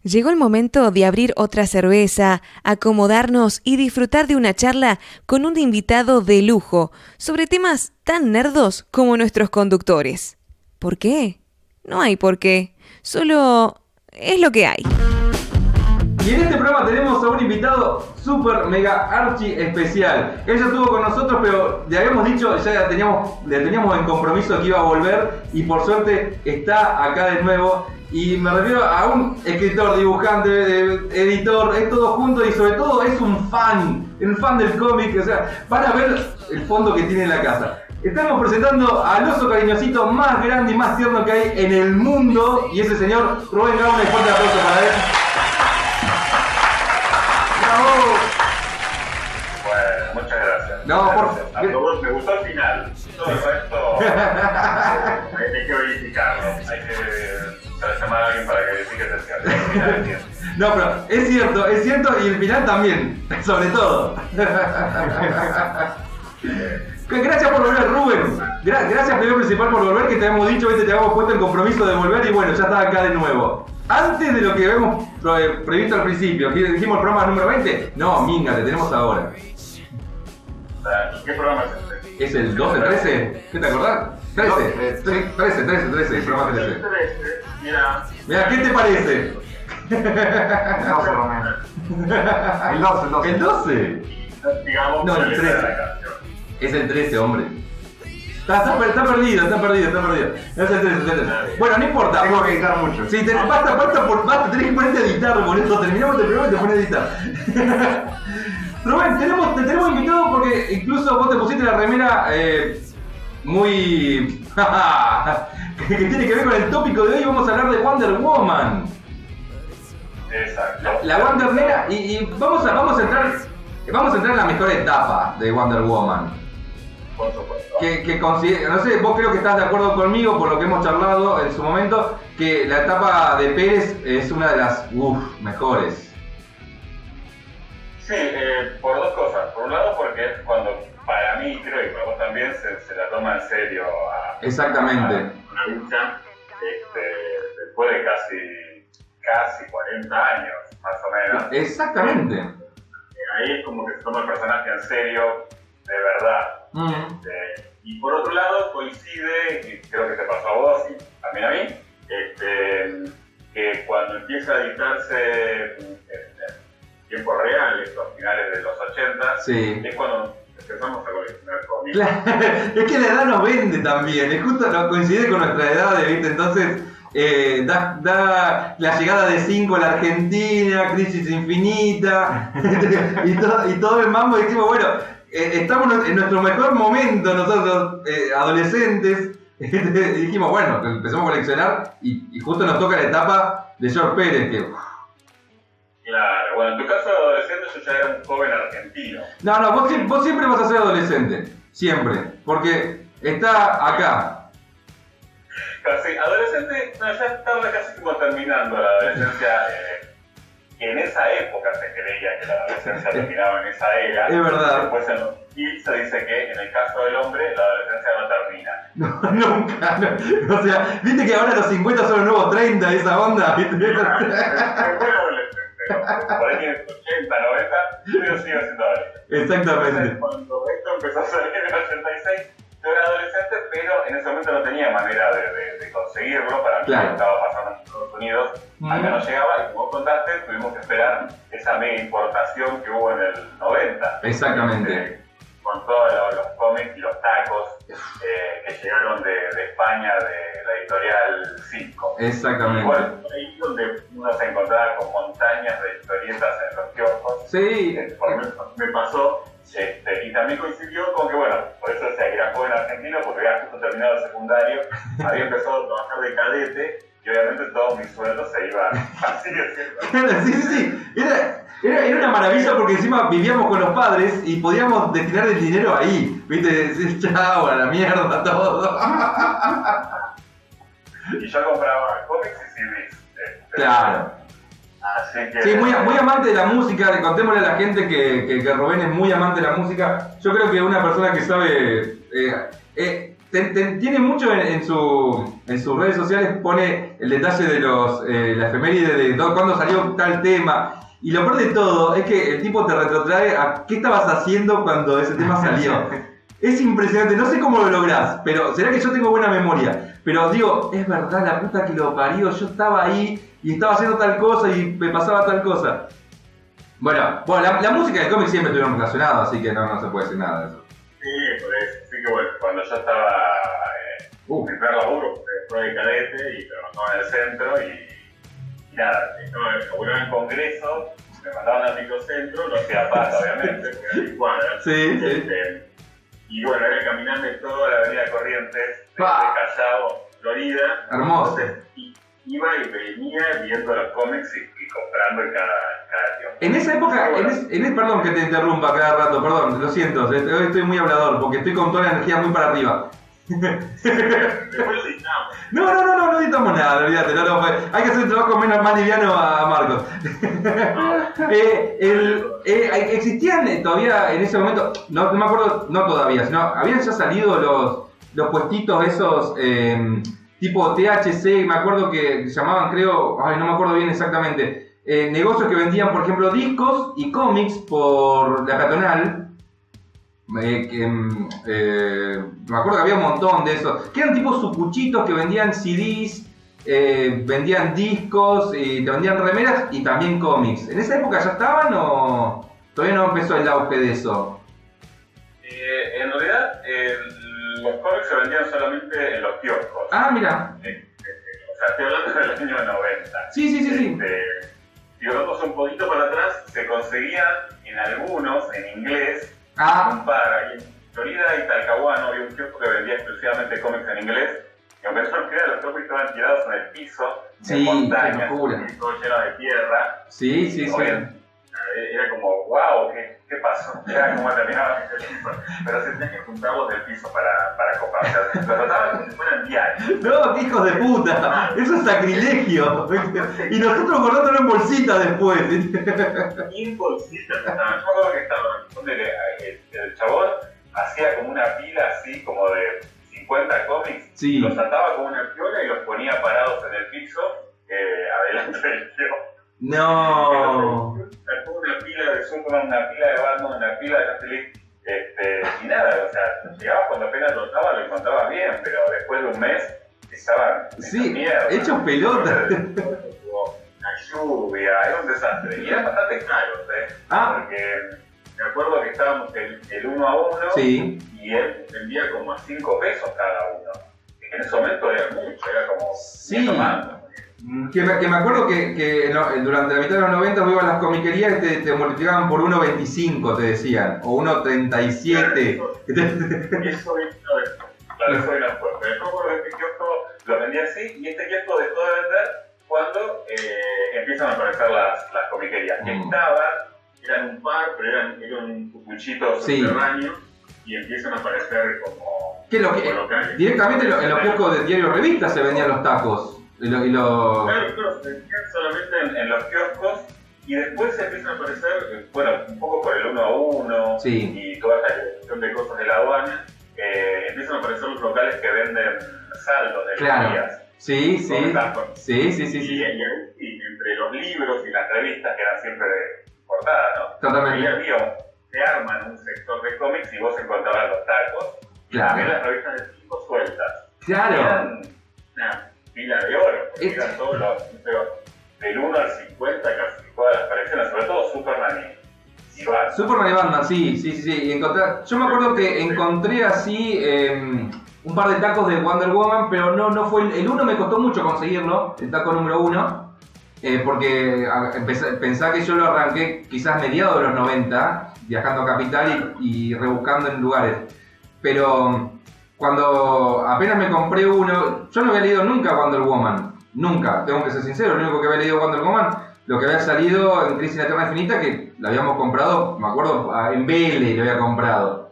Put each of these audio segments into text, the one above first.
Llegó el momento de abrir otra cerveza, acomodarnos y disfrutar de una charla con un invitado de lujo sobre temas tan nerdos como nuestros conductores. ¿Por qué? No hay por qué, solo es lo que hay. Y en este programa tenemos a un invitado super mega archi especial. Él ya estuvo con nosotros, pero le habíamos dicho, ya le teníamos en compromiso que iba a volver y por suerte está acá de nuevo. Y me refiero a un escritor, dibujante, editor, es todo junto y sobre todo es un fan del cómic, o sea, para ver el fondo que tiene en la casa. Estamos presentando al oso cariñosito más grande y más tierno que hay en el mundo, y ese señor Rubén Gauna, un fuerte aplauso para él. ¡Bravo! Bueno, muchas gracias. No, me gustó el final. Todo el resto hay que verificarlo. Hay que llamar a alguien para que verifique el final. No, pero es cierto, y el final también, sobre todo. Gracias por volver, Rubén. Gracias primero principal por volver, que te habíamos dicho, te habíamos puesto el compromiso de volver y bueno, ya estás acá de nuevo. Antes de lo que habíamos previsto al principio, dijimos el programa número 20, no, minga, te tenemos ahora. ¿Qué programa es este? ¿Es el 12, 13? ¿Qué te acordás? 13, 13, el programa 13. Mira, ¿qué te parece? El 12. Digamos, no, el 13. Es el 13, hombre. Está perdido. Es el 13. Bueno, no importa. Tengo que editar mucho. Sí, basta, tenés que ponerte a editar, por eso terminamos el programa y te pones a editar. Rubén, te tenemos invitado porque incluso vos te pusiste la remera muy... que tiene que ver con el tópico de hoy. Vamos a hablar de Wonder Woman. Exacto. La Wonder Negra, y vamos a entrar en la mejor etapa de Wonder Woman. Por supuesto. Que no sé, vos creo que estás de acuerdo conmigo por lo que hemos charlado en su momento, que la etapa de Pérez es una de las mejores. Sí, por dos cosas. Por un lado, porque es cuando, para mí, creo, y para vos también, se la toma en serio Exactamente. a Lucha, después de casi 40 años, más o menos. Exactamente. Ahí es como que se toma el personaje en serio, de verdad. Y por otro lado, coincide, y creo que te pasó a vos y también a mí, que cuando empieza a editarse en tiempo real, estos finales de los 80, sí, es cuando empezamos a coleccionar cómics. Claro, es que la edad nos vende también, es justo coincide con nuestra edad, ¿viste? Entonces da la llegada de 5 a la Argentina, Crisis Infinita, y todo el mambo, y decimos, bueno, estamos en nuestro mejor momento nosotros, adolescentes, y dijimos, bueno, empezamos a coleccionar, y justo nos toca la etapa de George Pérez, que... Claro, bueno, en tu caso de adolescente yo ya era un joven argentino. No, vos siempre vas a ser adolescente, siempre, porque está acá. Casi, adolescente, no, ya estaba casi como terminando la adolescencia, que en esa época se creía que la adolescencia terminaba en esa era. Es verdad. Después en los 2000 se dice que en el caso del hombre la adolescencia no termina. No, nunca, no. O sea, viste que ahora los 50 son los nuevos 30, esa onda, ¿viste? Fue adolescente, por ahí tienes 80, 90, pero sigo siendo adolescente. Exactamente. Entonces, cuando esto empezó a salir en el 86, yo era adolescente, pero en ese momento no tenía manera de conseguirlo. Para mí, claro, lo estaba pasando en Estados Unidos, acá no llegaba, y como contaste, tuvimos que esperar esa mega importación que hubo en el 90. Exactamente. Con todos los cómics y los tacos que llegaron de España, de la editorial 5. Exactamente. Igual, ahí donde uno se encontraba con montañas de historietas en los kioscos. Sí. Me pasó. Y también coincidió con que, bueno, por eso decía que era joven argentino, porque había justo terminado el secundario, había empezado a trabajar de cadete, y obviamente todos mis sueldos se iban así haciendo. Sí. Era una maravilla porque encima vivíamos con los padres y podíamos destinar el dinero ahí, ¿viste? Decir, chao, a la mierda, todo. Y yo compraba cómics y CDs. Claro. Así que... Sí, muy amante de la música. Contémosle a la gente que Rubén es muy amante de la música. Yo creo que una persona que sabe tiene mucho en sus redes sociales, pone el detalle de la efeméride de cuándo salió tal tema. Y lo peor de todo es que el tipo te retrotrae a qué estabas haciendo cuando ese tema salió. Es impresionante, no sé cómo lo lográs, pero será que yo tengo buena memoria. Pero digo, es verdad, la puta que lo parió, yo estaba ahí y estaba haciendo tal cosa y me pasaba tal cosa. Bueno, la música del cómic siempre estuvieron relacionados, así que no se puede decir nada de eso. Sí, por eso. Así que bueno, cuando yo estaba en primer laburo, después de cadete y trabajaba en el centro y nada, estaba laburando en congreso, me mandaban al microcentro, no hacía pata obviamente, porque era mi cuadra. Sí. Y bueno, era caminando en toda la avenida Corrientes, de Callao, Florida. Hermoso. Entonces, iba y venía viendo los cómics y comprando en cada tiempo. En esa época, perdón que te interrumpa cada rato, perdón, lo siento, hoy estoy muy hablador porque estoy con toda la energía muy para arriba. Después lo editamos. No editamos nada, olvídate, hay que hacer el trabajo más liviano a Marcos. Existían todavía en ese momento, no me acuerdo, no todavía, sino habían ya salido los puestitos esos tipo THC, me acuerdo que llamaban, creo, no me acuerdo bien exactamente, negocios que vendían, por ejemplo, discos y cómics por la peatonal. Me acuerdo que había un montón de esos, que eran tipo sucuchitos que vendían CDs, vendían discos, y te vendían remeras y también cómics. ¿En esa época ya estaban o todavía no empezó el auge de eso? En realidad, los cómics se vendían solamente en los kioscos. Ah, mira. O sea, estoy hablando del año 90. Sí. Si nosotros un poquito para atrás, se conseguía en algunos, en inglés, un par. Ahí en Florida y Talcahuano había un kiosco que vendía exclusivamente cómics en inglés. Y aunque eso creía, los cómics estaban tirados en el piso, en montañas, todo lleno de tierra. Sí. Era como, wow, ¿qué pasó? Era como terminaba el piso. Pero se tenía que juntarlos del piso para copar. O sea, lo trataban como si fueran diarios. No, hijos de puta, eso es sacrilegio. Y nosotros guardándolo en bolsita después. En bolsita, yo me acuerdo que estaba, el chabón hacía como una pila así, como de 50 cómics, los ataba con una piola y los ponía parados en el piso, adelante del kiosco. No. Sacó una pila de Superman, una pila de Batman, una pila de Justice League, y nada, o sea, llegabas cuando apenas lo encontrabas bien, pero después de un mes estaban mierda. Hechos pelotas. La lluvia, era un desastre, y eran bastante caros, porque me acuerdo que estábamos el 1 a 1, y él vendía como a 5 pesos cada uno. En ese momento era mucho, era como que me acuerdo que durante la mitad de los 90 iba a las comiquerías y te multiplicaban por 1.25, te decían, o 1.37. Eso vino después. Claro, eso vino después. Pero yo recuerdo que este kiosco lo vendía así, y este kiosco dejó de vender cuando empiezan a aparecer las comiquerías. Que eran un par, pero eran cucuchitos subterráneos, y empiezan a aparecer como locales. Directamente en los kioscos de diario revistas se vendían los tacos. Claro, se vendían solamente en los kioscos, y después se empiezan a aparecer, un poco por el 1 a 1 y toda esta cuestión de cosas de la aduana, empiezan a aparecer los locales que venden saldos de días. Sí. Y entre los libros y las revistas, que eran siempre de portada, ¿no? Totalmente. Se arman un sector de cómics y vos encontrabas los tacos, y también las revistas de 5 sueltas. Claro. Eran una pila de oro, porque eran todos del 1 al 50 casi todas las colecciones, sobre todo Superman y Batman. Superman y Batman, sí. Y yo me acuerdo que encontré así un par de tacos de Wonder Woman, pero no fue el 1, me costó mucho conseguirlo, el taco número 1, porque pensaba que yo lo arranqué quizás mediados de los 90, viajando a Capital y rebuscando en lugares, pero cuando apenas me compré uno, yo no había leído nunca Wonder Woman, nunca, tengo que ser sincero, lo único que había leído Wonder Woman, lo que había salido en Crisis en la Tierra Infinita, que la habíamos comprado, me acuerdo, en BL lo había comprado,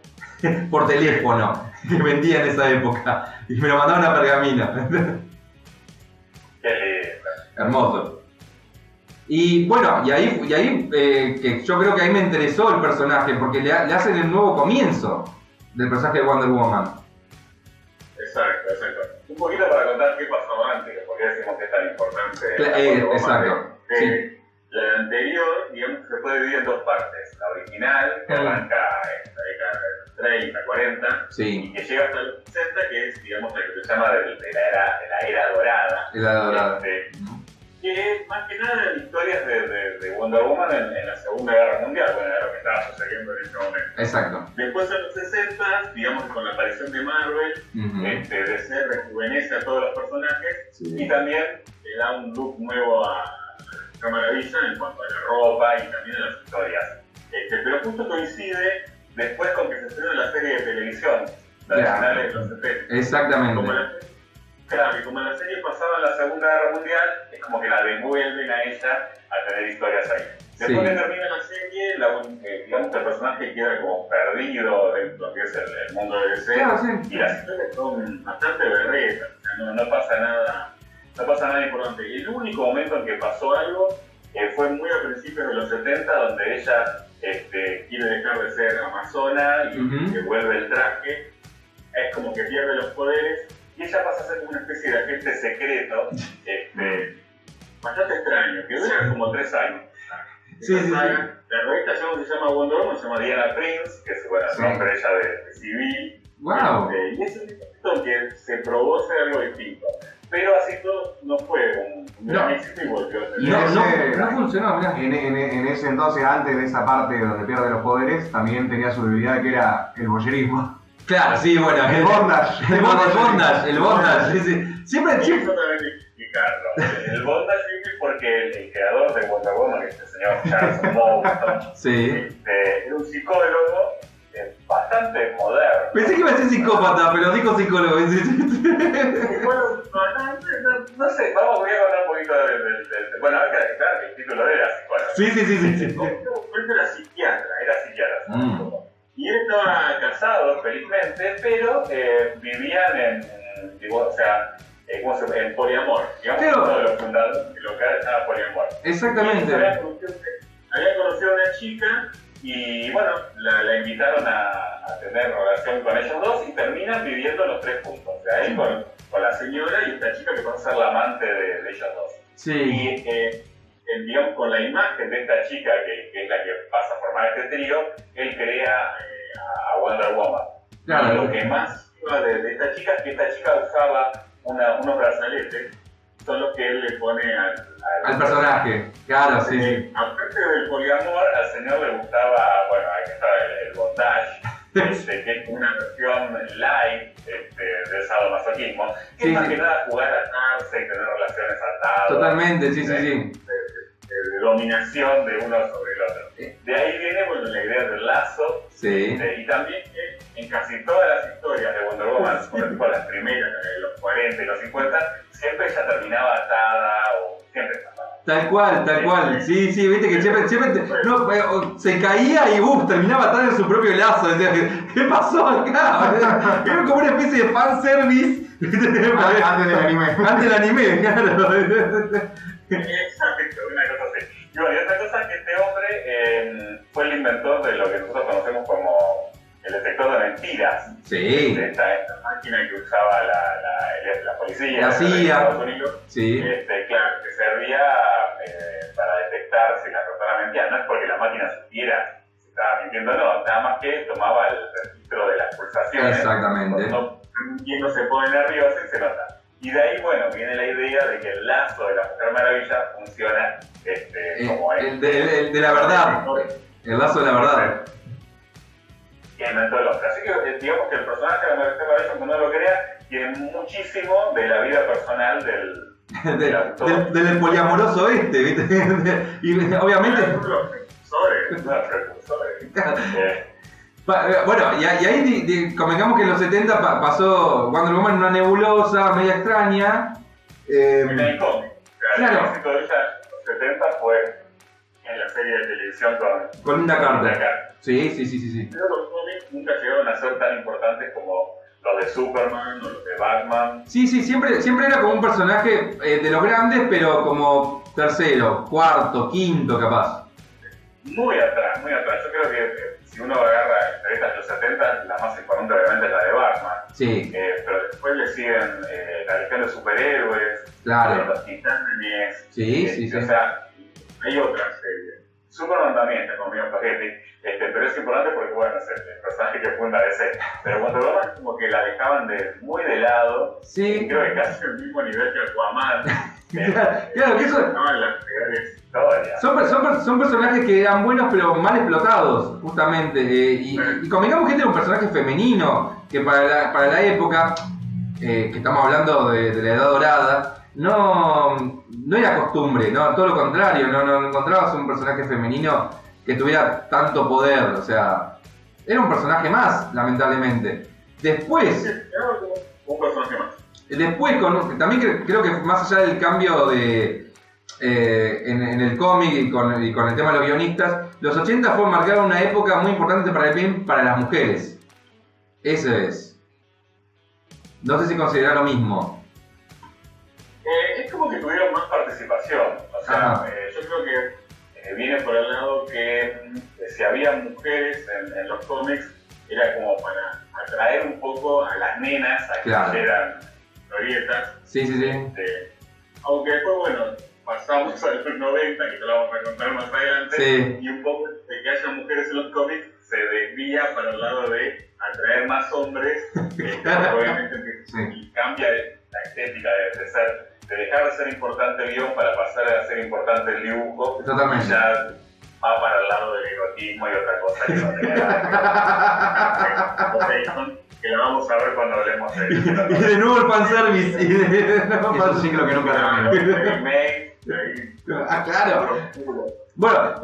por teléfono, que vendía en esa época, y me lo mandaban a Pergamino. Hermoso. Y bueno, y ahí que yo creo que ahí me interesó el personaje, porque le hacen el nuevo comienzo del personaje de Wonder Woman. poquito para contar qué pasó antes, por qué decimos que es tan importante. Exacto. Sí. La anterior, digamos, se puede dividir en dos partes. La original, que arranca en la década del 30, 40, sí, y que llega hasta los 60, que es, digamos, lo que se llama de la era dorada. La dorada. Que es más que nada historias de Wonder Woman en la Segunda Guerra Mundial, bueno, era lo que estaba sucediendo en ese momento. Exacto. Después en los 60, digamos, con la aparición de Marvel, DC rejuvenece a todos los personajes, y también le da un look nuevo a Mujer Maravilla en cuanto a la ropa y también a las historias. Pero justo coincide después con que se estrenó la serie de televisión, la de finales de los 70. Exactamente. Claro, y como la serie pasaba en la Segunda Guerra Mundial, es como que la devuelven a ella a tener historias ahí. Después que termina la serie, digamos que el personaje queda como perdido dentro de lo que es el mundo de DC, y las historias son bastante berretas, o sea, no pasa nada importante. Y el único momento en que pasó algo fue muy a principios de los 70, donde ella quiere dejar de ser amazona y que vuelve el traje, es como que pierde los poderes, y ella pasa a ser como una especie de agente secreto, bastante extraño, que dura como 3 años. La revista se llama Wonder Woman, se llama Diana Prince, que es el nombre ella de civil. Wow. Y es un momento que se probó ser algo distinto. Pero así todo no fue un gran éxito y volvió a ser. No funcionó, mirá. En ese entonces, antes de esa parte donde pierde los poderes, también tenía su debilidad, que era el voyerismo. Claro, sí, bueno. El bondage. El bondage, sí. Siempre. Eso también hay que explicarlo. El bondage es porque el creador de Wonder Woman, este señor Charles Moulton, era un psicólogo bastante moderno. Pensé que iba a ser psicópata, pero dijo psicólogo. Bueno, no sé, voy a contar un poquito bueno, hay que aclarar que el título era psicólogo. Sí. Era psiquiatra. Y él estaba casado, felizmente, pero vivían en poliamor. Digamos que todos los fundadores del local estaban poliamor. Exactamente. Había conocido a una chica y bueno, la invitaron a tener relación con ellos dos y terminan viviendo los 3 juntos. O sea, él con la señora y esta chica que va a ser la amante de ellos dos. Sí. Y digamos, con la imagen de esta chica, que es la que pasa a formar este trío, él crea a Wonder Woman. Claro. Y lo que más iba de esta chica es que esta chica usaba unos brazaletes, son los que él le pone al personaje. Claro, sí. Aparte del poliamor, al señor le gustaba, bueno, ahí está el bondage, que es una versión light del sadomasoquismo, que es más que nada jugar a atarse y tener relaciones atadas. Totalmente, sí. De dominación de uno sobre el otro. De ahí viene, bueno, la idea del lazo, y también que en casi todas las historias de Wonder Woman, por ejemplo las primeras, de los 40 y los 50, siempre ella terminaba atada o siempre estaba. Tal cual. Sí, viste que siempre se caía y terminaba atada en su propio lazo. Decía, ¿qué pasó acá? Era como una especie de fanservice. Antes del anime, claro. Exacto, una cosa así. Y bueno, y otra cosa es que este hombre fue el inventor de lo que nosotros conocemos como el detector de mentiras. Sí. Esta máquina que usaba la policía la CIA. de Estados Unidos. Sí. Claro, que servía para detectar si la persona mentía. No es porque la máquina supiera si estaba mintiendo o no, nada más que tomaba el registro de las pulsaciones. Exactamente. Cuando uno se pone nervioso y se nota. Y de ahí, bueno, viene la idea de que el lazo de la Mujer Maravilla funciona como el de la verdad. El lazo de la verdad. Y inventó el hombre. Así que digamos que el personaje de la Mujer Maravilla, aunque no lo crea, tiene muchísimo de la vida personal del autor. Del poliamoroso ¿viste? Y obviamente. Bueno, y ahí convengamos que en los 70 pasó Wonder Woman en una nebulosa media extraña. En el cómic. Claro. El éxito de ella en los 70 fue en la serie de televisión con Linda Carter. Sí. Pero los cómics nunca llegaron a ser tan importantes como los de Superman o los de Batman. Sí, siempre era como un personaje de los grandes, pero como tercero, cuarto, quinto capaz. muy atrás, muy atrás. Yo creo que si uno agarra historietas de los 70, la más importante obviamente es la de Batman. Sí. Pero después le siguen la Legión de Superhéroes, Claro. los Titanes. Sí. O sea, hay otras series. Superman también está conmigo Spaghetti, pero es importante porque, bueno, es el personaje que funda DC. Pero Wonder Woman como que la dejaban muy de lado. Sí. Creo que casi al mismo nivel que Aquaman. Claro, que eso... No, en las peores historias. Son personajes que eran buenos pero mal explotados, justamente. Y convengamos que este era un personaje femenino, que para la época, que estamos hablando de la Edad Dorada, no era costumbre, no, todo lo contrario, no encontrabas un personaje femenino que tuviera tanto poder, o sea, era un personaje más, lamentablemente. Después, Un personaje más. también creo que más allá del cambio de en el cómic y con el tema de los guionistas, los 80 marcaron una época muy importante para las mujeres. Eso es. No sé si considerás lo mismo. Es como que tuvieron más participación. O sea, yo creo que viene por el lado que si había mujeres en los cómics, era como para atraer un poco a las nenas a que leyeran historietas. Sí. Aunque después, bueno, pasamos a los 90, que te lo vamos a contar más adelante, y un poco de que haya mujeres en los cómics se desvía para el lado de atraer más hombres, obviamente y cambia la estética de dejar de ser importante el guión para pasar a ser importante el dibujo. Totalmente. Y ya va para el lado del erotismo y otra cosa que no tiene nada que ver. Que la vamos a ver cuando hablemos de Y de nuevo el fanservice. Es un ciclo que nunca termina. Claro. Bueno,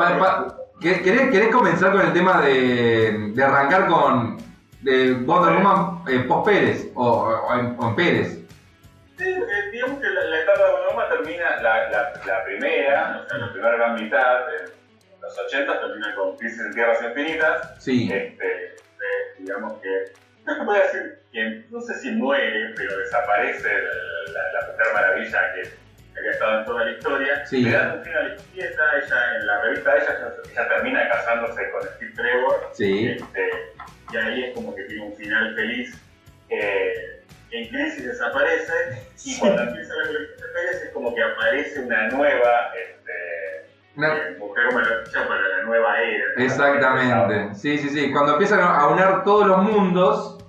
¿querés comenzar con el tema de arrancar con Wonder Woman post Pérez o en Pérez? Digamos que la etapa de Wonder Woman termina la primera, o sea, la primera gran mitad, en los 80 termina con Crisis en Tierras Infinitas. Sí. Digamos que, no se puede decir que, no sé si muere, pero desaparece la Mujer Maravilla que había estado en toda la historia. Sí. Le dan un final a fiesta, ella, en la revista de ella termina casándose con Steve Trevor. Sí. Y ahí es como que tiene un final feliz. En Crisis desaparece y cuando empieza la colección de Pérez es como que aparece una nueva Mujer Maravilla para la nueva era. Exactamente, sí. Cuando empiezan a unir todos los mundos,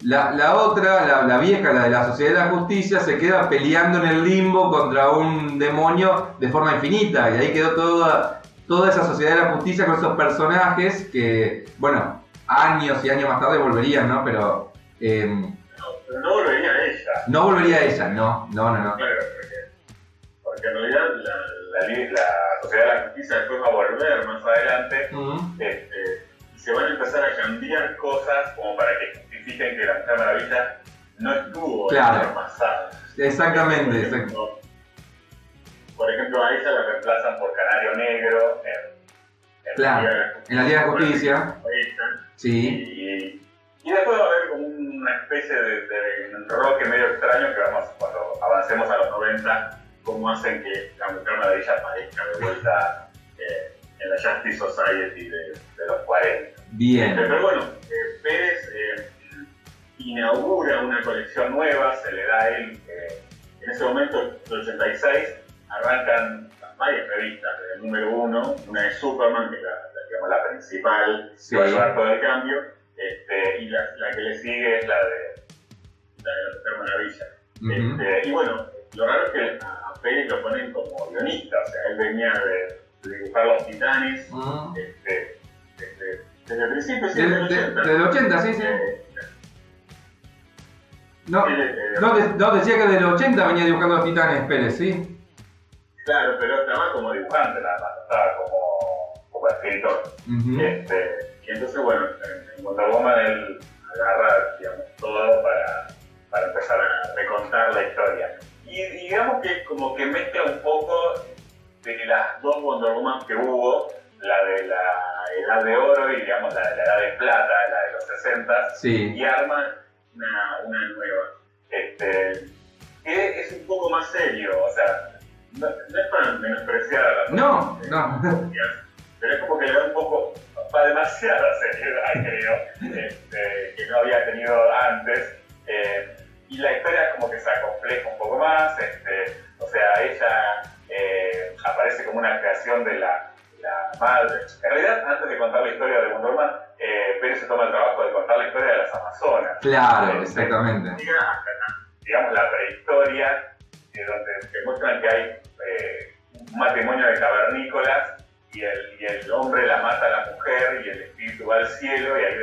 la otra, la vieja, la de la Sociedad de la Justicia, se queda peleando en el limbo contra un demonio de forma infinita. Y ahí quedó toda esa Sociedad de la Justicia con esos personajes que, bueno, años y años más tarde volverían, ¿no? Pero no volvería a ella. No volvería a ella, no. Claro, porque en realidad la Sociedad de la Justicia después va a volver más adelante y se van a empezar a cambiar cosas como para que justifiquen que la Mujer Maravilla no estuvo en el pasado. Exactamente, Por ejemplo, a ella la reemplazan por Canario Negro en la Liga de la Justicia. Sí. Y después va a haber como una especie de enroque medio extraño que vamos, cuando avancemos a los 90, cómo hacen que la Mujer Maravilla aparezca de vuelta en la Justice Society de los 40. Bien. Pero bueno, Pérez inaugura una colección nueva, se le da a él, en ese momento, en el 86, arrancan varias revistas, el número 1, una de Superman, que es la principal, que va a llevar todo el cambio, y la que le sigue es la de la Mujer Maravilla. Y bueno, lo raro es que a Pérez lo ponen como guionista, o sea, él venía de dibujar los Titanes desde el principio, desde el 80. Desde el 80, sí. No, decía que desde el 80 venía dibujando los Titanes Pérez, ¿sí? Claro, pero estaba como dibujante nada más, estaba como escritor. Y entonces, bueno, en Wonder Woman él agarra, digamos, todo para empezar a recontar la historia. Y digamos que como que mezcla un poco de las dos Wonder Woman que hubo, la de la Edad de Oro y digamos la de la Edad de Plata, la de los 60, y arma una nueva. Que es un poco más serio, o sea, no es para menospreciar a las No. pero es como que le da un poco, para demasiada seriedad, creo, que no había tenido antes. Y la historia como que se acompleja un poco más, o sea, ella aparece como una creación de la madre. En realidad, antes de contar la historia de Wonder Woman, Pérez se toma el trabajo de contar la historia de las Amazonas. Claro, exactamente. Digamos, la prehistoria, donde te muestran que hay un matrimonio de cavernícolas y el hombre la mata a la mujer y el espíritu va al cielo, y ahí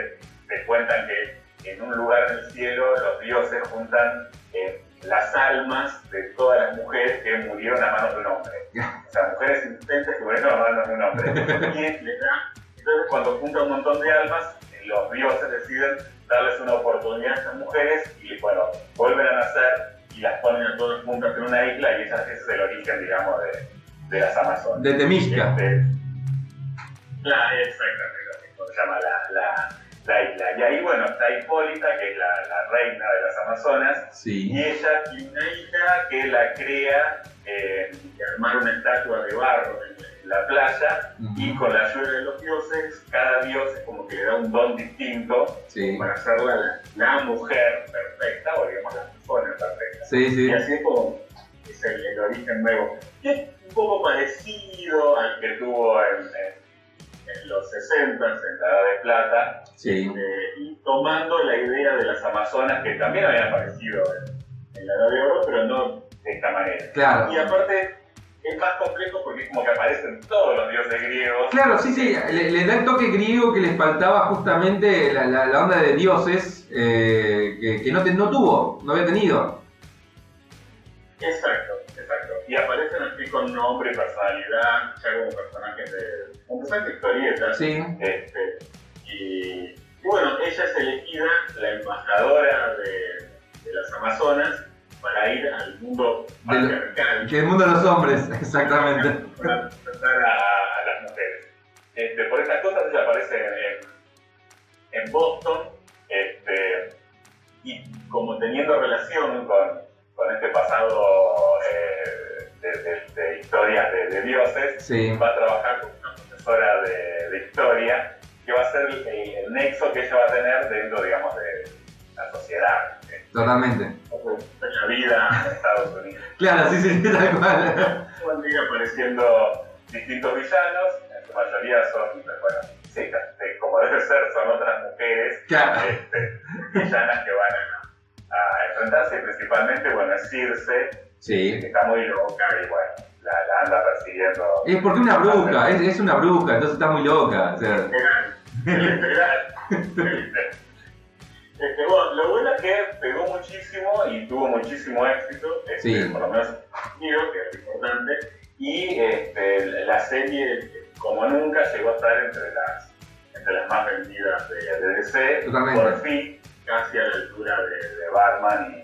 te cuentan que en un lugar en el cielo los dioses juntan las almas de todas las mujeres que murieron a manos de un hombre. O sea, mujeres inocentes que murieron a manos de un hombre. Y les da, entonces, cuando juntan un montón de almas, los dioses deciden darles una oportunidad a estas mujeres y, bueno, vuelven a nacer y las ponen a todas juntas en una isla, y ese es el origen, digamos, de las Amazonas. De Temixca. Exactamente, como se llama la isla. Y ahí, bueno, está Hipólita, que es la reina de las Amazonas, Sí. y ella tiene una hija que la crea de armar una estatua de barro en la playa, y con la ayuda de los dioses, cada dios es como que le da un don distinto, Sí. para hacerla la mujer perfecta, o digamos la persona perfecta. Sí, sí. Y así es como es el origen nuevo. Y es un poco parecido al que tuvo en los 60, en la Edad de Plata, Sí. y tomando la idea de las Amazonas, que también habían aparecido en la Edad de Oro, pero no de esta manera. Claro. Y aparte es más complejo porque es como que aparecen todos los dioses griegos. Claro, sí, sí, le da el toque griego que les faltaba justamente la onda de dioses que no tuvo, no había tenido. Exacto. Y aparecen así con nombre y personalidad, ya como personajes de historietas. Sí. Y bueno, ella es elegida la embajadora de las Amazonas para ir al mundo patriarcal. Que el mundo de los hombres, exactamente. Para representar a las mujeres. Por estas cosas ella aparece en Boston, y como teniendo relación con este pasado de historias de dioses, Sí. va a trabajar con una profesora de historia, que va a ser el nexo que ella va a tener dentro, digamos, de la sociedad. Totalmente. La vida en Estados Unidos. Claro, sí, sí, tal cual. Van a ir apareciendo distintos villanos, en su mayoría son, bueno, sí, como debe ser, son otras mujeres, Claro. villanas que van a enfrentarse, principalmente, bueno, es Circe, Sí. que está muy loca y, bueno, la anda persiguiendo. Es porque una bruja, es una bruja, entonces está muy loca. O sea. Literal. Bueno, lo bueno es que pegó muchísimo y tuvo muchísimo éxito, Sí. por lo menos digo que es importante, y la serie, como nunca, llegó a estar entre las más vendidas de DC, Totalmente. por fin, casi a la altura de Batman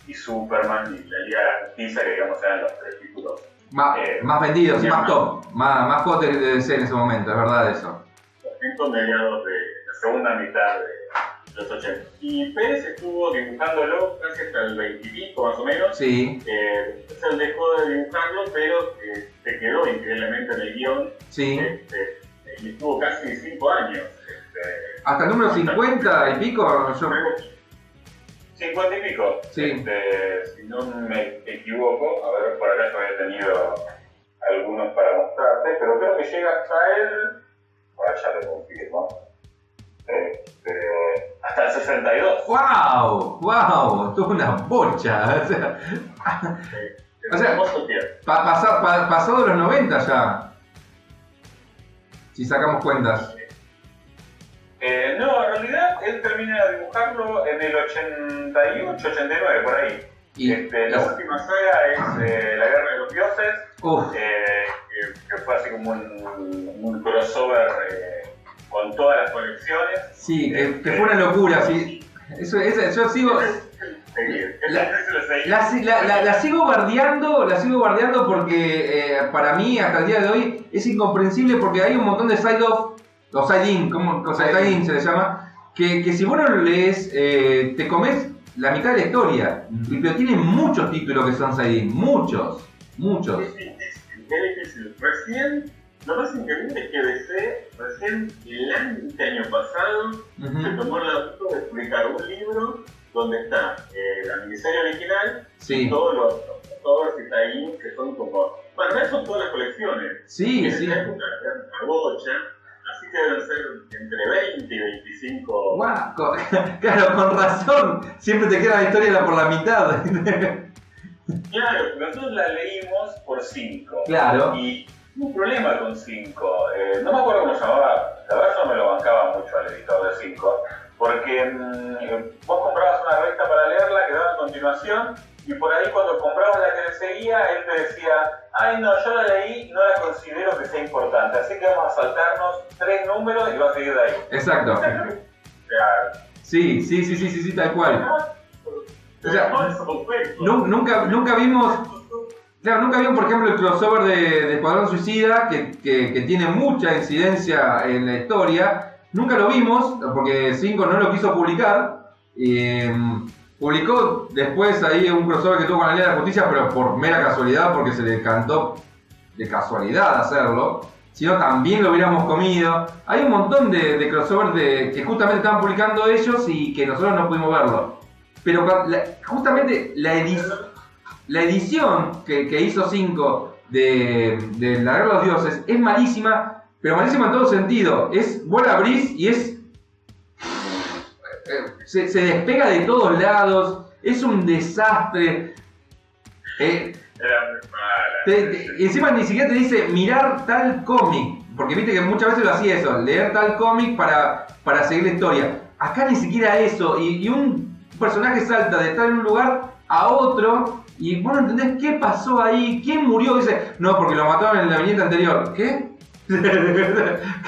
y Superman y la Liga de la Justicia, que digamos eran los tres títulos. Más vendidos, más top, más hot de DC en ese momento, es verdad eso. Los mediados de la segunda mitad de los 80. Y Pérez estuvo dibujándolo casi hasta el 20 y pico, más o menos. Sí, Después él dejó de dibujarlo, pero se quedó increíblemente en el guión. sí. Y estuvo casi 5 años. Hasta el número 50 y pico, yo... 50 y pico. Sí. Si no me equivoco, a ver, por acá yo había tenido algunos para mostrarte, pero creo que llega hasta por allá te confirmo. Hasta el 62. ¡Wow! ¡Wow! Esto es una bocha. O sea, hermoso tiempo. pasado los 90 ya. Si sacamos cuentas. No, en realidad él termina de dibujarlo en el 88, 89, por ahí. La última saga es La Guerra de los Dioses, que fue así como un crossover con todas las colecciones. Sí, que fue una locura. Sí. Yo sigo... La sigo bardeando porque para mí hasta el día de hoy es incomprensible, porque hay un montón de side-off, o side-in, side-in se le llama, que si vos no lo lees te comes la mitad de la historia, pero tiene muchos títulos que son side-in, muchos. Es difícil. Recién Lo más increíble es que DC recién el año pasado se tomó la auto de publicar un libro donde está la miniserie original y todos los y tie-ins que son como... Bueno, no son todas las colecciones. Sí, en sí. esa época eran una bocha, así que deben ser entre 20 y 25... Guau, claro, con razón. Siempre te queda la historia por la mitad. Claro, nosotros la leímos por 5. Claro. Y un problema con 5. No me acuerdo cómo se llamaba. La verdad yo no me lo bancaba mucho al editor de 5. Porque vos comprabas una revista para leerla que daba a continuación. Y por ahí cuando comprabas la que le seguía, él te decía, ay no, yo la leí y no la considero que sea importante. Así que vamos a saltarnos 3 números y va a seguir de ahí. Exacto. O sea, Sí, tal cual. O sea, nunca vimos... Claro, nunca vimos, por ejemplo, el crossover de Escuadrón Suicida, que tiene mucha incidencia en la historia. Nunca lo vimos, porque 5 no lo quiso publicar. Publicó después ahí un crossover que tuvo con la Liga de la Justicia, pero por mera casualidad, porque se le cantó de casualidad hacerlo. Si no, también lo hubiéramos comido. Hay un montón de crossover que justamente estaban publicando ellos y que nosotros no pudimos verlo. Pero justamente la edición que hizo 5 de La Guerra de los Dioses es malísima, pero malísima en todo sentido. Vos la abrís y es... Se despega de todos lados, es un desastre. Era muy mala. Encima ni siquiera te dice mirar tal cómic, porque viste que muchas veces lo hacía eso, leer tal cómic para seguir la historia. Acá ni siquiera eso, y un personaje salta de estar en un lugar a otro y vos no entendés qué pasó ahí, quién murió. Dice, no, porque lo mataron en la viñeta anterior. ¿Qué?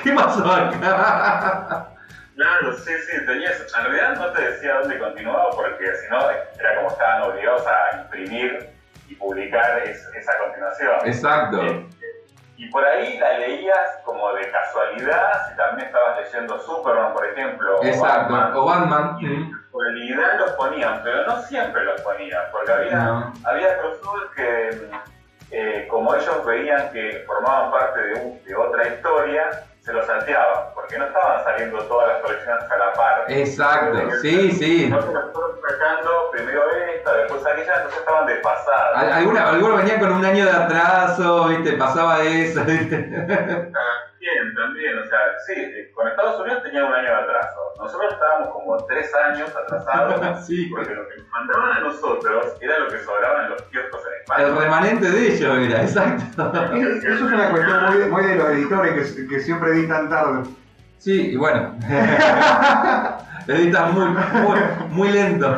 ¿Qué pasó acá? Claro, sí, tenías. En realidad no te decía dónde continuaba porque si no era como estaban obligados a imprimir y publicar esa continuación. Exacto. Y por ahí la leías como de casualidad si también estabas leyendo Superman, por ejemplo. Exacto, o Batman. Y de casualidad los ponían, pero no siempre los ponían, porque había crossovers que, como ellos veían que formaban parte de otra historia, se los salteaban, porque no estaban saliendo todas las colecciones a la par. Exacto, sí. No se las fueron sacando primero esta, después aquella, entonces estaban desfasadas. Algunos venían con un año de atraso, ¿viste? Pasaba eso, ¿viste? También, o sea, sí, con Estados Unidos tenían un año de atraso. Nosotros estábamos como 3 años atrasados, sí. Porque lo que nos mandaban a nosotros era lo que sobraba en los kioscos en España. El remanente de ellos era, exacto. Eso es una cuestión muy de los editores que siempre editan tarde. Sí, y bueno. Editan muy lento.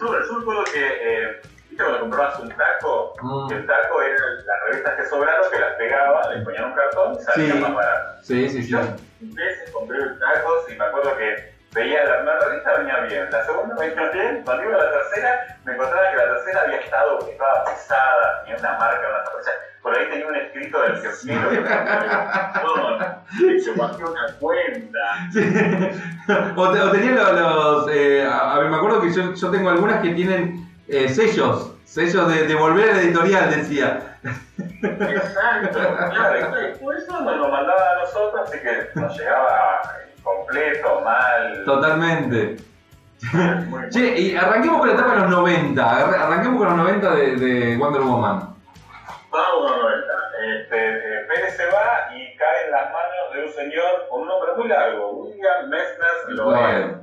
Yo recuerdo que, ¿viste cuando comprabas un taco? Que el taco era las revistas que sobraron, que las pegaba, le ponían un cartón y salía más barato. Sí. Yo veces compré tacos y me acuerdo que veía la revista venía bien, la segunda venía bien, cuando iba a la tercera me encontraba que la tercera estaba pesada, tenía una marca, una zapatilla, por ahí tenía un escrito del kiosquero que se bajó una cuenta. Sí. O tenía los a ver, me acuerdo que yo tengo algunas que tienen sellos de volver a la editorial, decía. Exacto, claro, y por eso nos lo mandaba a nosotros, así que nos llegaba completo, mal. Totalmente. Che, y arranquemos con la etapa de los 90. Arranquemos con los 90 de Wonder Woman. Vamos a los 90. Pérez se va y cae en las manos de un señor con un nombre muy largo, William Messner Loeb.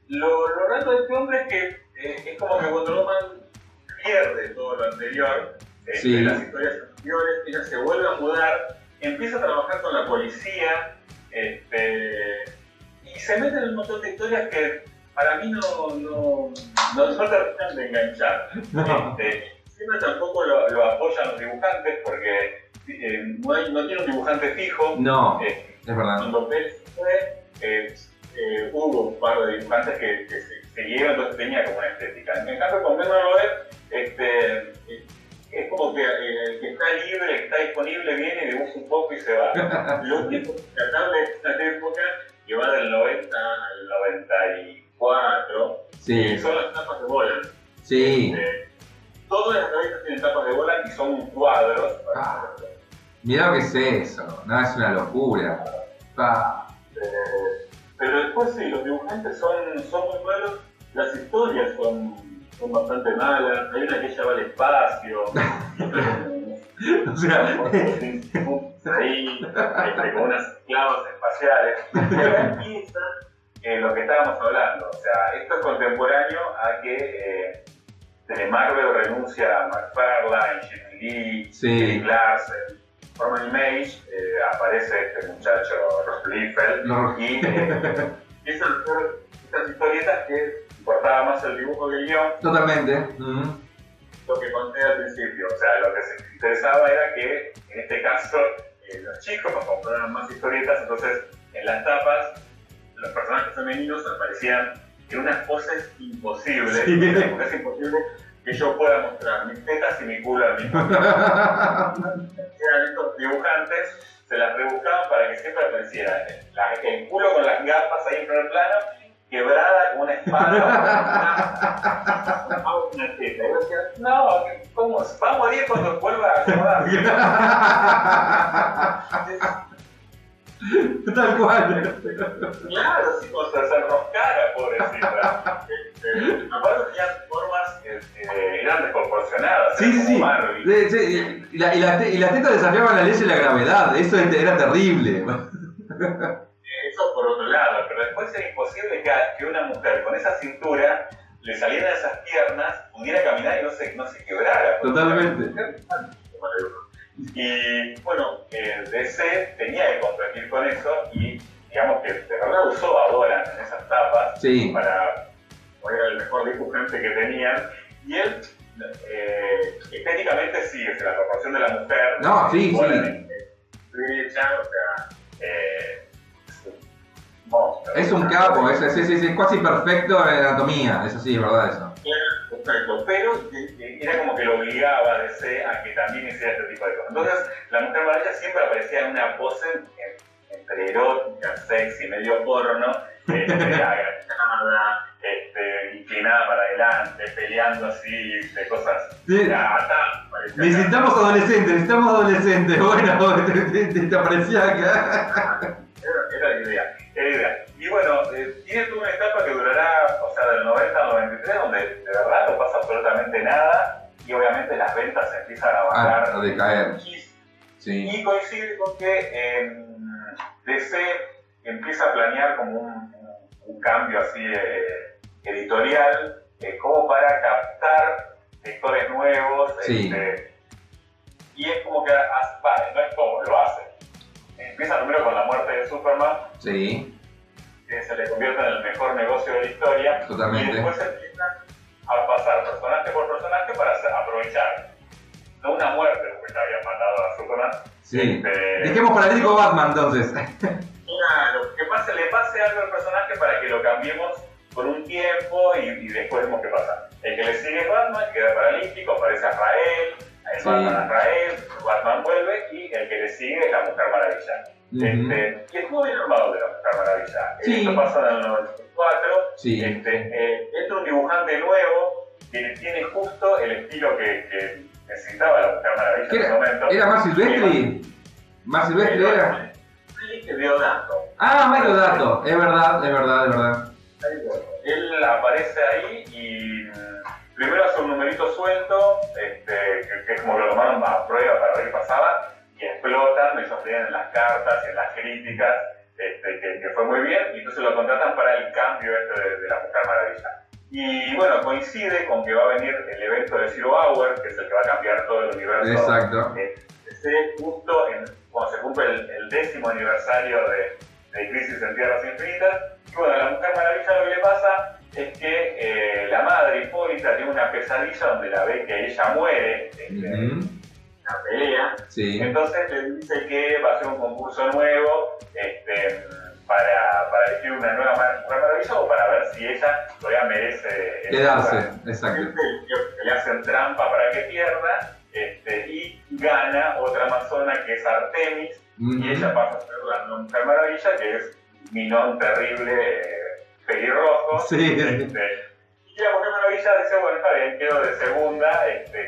Lo raro de este hombre es que es como que Wonder Woman pierde todo lo anterior, las historias anteriores, ella se vuelve a mudar, empieza a trabajar con la policía, y se mete en un montón de historias que para mí no terminan de enganchar. Siempre tampoco lo apoyan los dibujantes porque no tiene un dibujante fijo. No, es verdad. Cuando Pérez fue, hubo un par de dibujantes que se siguieron, entonces tenía como una estética. En cambio, con Messner Loeb, es como que el que está libre, que está disponible, viene y dibuja un poco y se va. Lo único rescatable de esta época, que va del 90 al 94, son las tapas de Bolan. Sí. Todas las revistas tienen tapas de Bolan y son cuadros. Mirá lo que es eso, no, es una locura. Pero después sí, los dibujantes son muy malos, las historias son bastante malas, hay una que ella va al espacio, O sea, ahí, con unas clavos espaciales. Pero empieza lo que estábamos hablando, o sea, esto es contemporáneo a que Marvel renuncia a McFarlane, Jim Lee, Eric Larsen, Norman Image, aparece este muchacho Ross Liefeld y empiezan a hacer estas historietas que importaba más el dibujo que el guión. Totalmente. Lo que conté al principio, o sea, lo que se interesaba era que en este caso los chicos compraban más historietas, entonces en las tapas los personajes femeninos aparecían en unas poses imposibles, porque es imposible que yo pueda mostrar mis tetas y mi culo al mismo tiempo. Eran estos dibujantes, se las rebuscaban para que siempre apareciera el culo con las gafas ahí en primer plano, quebrada con una espada, una teta. Y yo decía, no, ¿cómo? Va a morir cuando vuelva a acordar. Tal cual. Claro, sí, o sea, se enroscara, pobrecita. Aparte tenían formas eran desproporcionadas. Sí. Y las tetas desafiaban la ley de la gravedad, eso era terrible. Eso por otro lado, pero después era imposible que una mujer con esa cintura le salieran esas piernas, pudiera caminar y no se quebrara. Totalmente. Y bueno, DC tenía que competir con eso y digamos que de verdad usó a Dolan en esas tapas para poner el mejor dibujante que tenían. Y él estéticamente sí, es la proporción de la mujer. No, sí. Derecha, o sea, monstruo. Es un capo, es casi perfecto en anatomía, eso sí, es verdad eso. Perfecto, pero era como que lo obligaba a DC a que también hiciera este tipo de cosas. Entonces, la Mujer Maravilla siempre aparecía en una pose entre erótica, sexy, medio porno, agachada, inclinada para adelante, peleando así, de cosas. Necesitamos adolescentes, bueno, te aparecía acá. Era la idea. Y bueno, tiene toda una etapa que durará, o sea, del 90 al 93, donde de verdad no pasa absolutamente nada y obviamente las ventas se empiezan a bajar. A decaer. Sí. Y coincide con que DC empieza a planear como un cambio así editorial, como para captar lectores nuevos. Sí. Y es como que, no es como, lo hace. Empieza primero con la muerte de Superman. Sí. Que se le convierte en el mejor negocio de la historia. Totalmente. Y después empiezan a pasar personaje por personaje para aprovechar. No una muerte, porque ya habían matado a Superman. Sí. Dejemos paralítico Batman entonces. Claro, que le pase algo al personaje para que lo cambiemos por un tiempo y después vemos qué pasa. El que le sigue es Batman, queda paralítico, aparece Azrael. Batman vuelve y el que le sigue es la Mujer Maravilla. Y estuvo bien armado de la Mujer Maravilla. Esto pasó en el 94. Entra un dibujante nuevo que tiene justo el estilo que necesitaba la Mujer Maravilla en ese momento. ¿Era más Silvestri? ¿Más Silvestri era? Deodato. Mario Dato, es verdad. Él aparece ahí y primero hace un numerito suelto, que es como que lo tomaron a prueba para ver qué pasaba, y explotan, eso salían en las cartas y en las críticas, que fue muy bien, y entonces lo contratan para el cambio de la Mujer Maravilla. Y bueno, coincide con que va a venir el evento de Zero Hour, que es el que va a cambiar todo el universo. Exacto. Justo cuando se cumple el 10º aniversario de Crisis en Tierras Infinitas. Y bueno, a la Mujer Maravilla lo que le pasa es que la madre Hipólita tiene una pesadilla donde la ve que ella muere en la pelea. Sí. Entonces le dice que va a hacer un concurso nuevo para elegir una nueva Mujer Maravilla o para ver si ella todavía merece quedarse. Exacto. Le hacen trampa para que pierda. Y gana otra amazona que es Artemis, y ella pasa a ser la Mujer Maravilla, que es Minón terrible, pelirrojo. Sí. Y la Mujer Maravilla dice, bueno, está bien, quedo de segunda,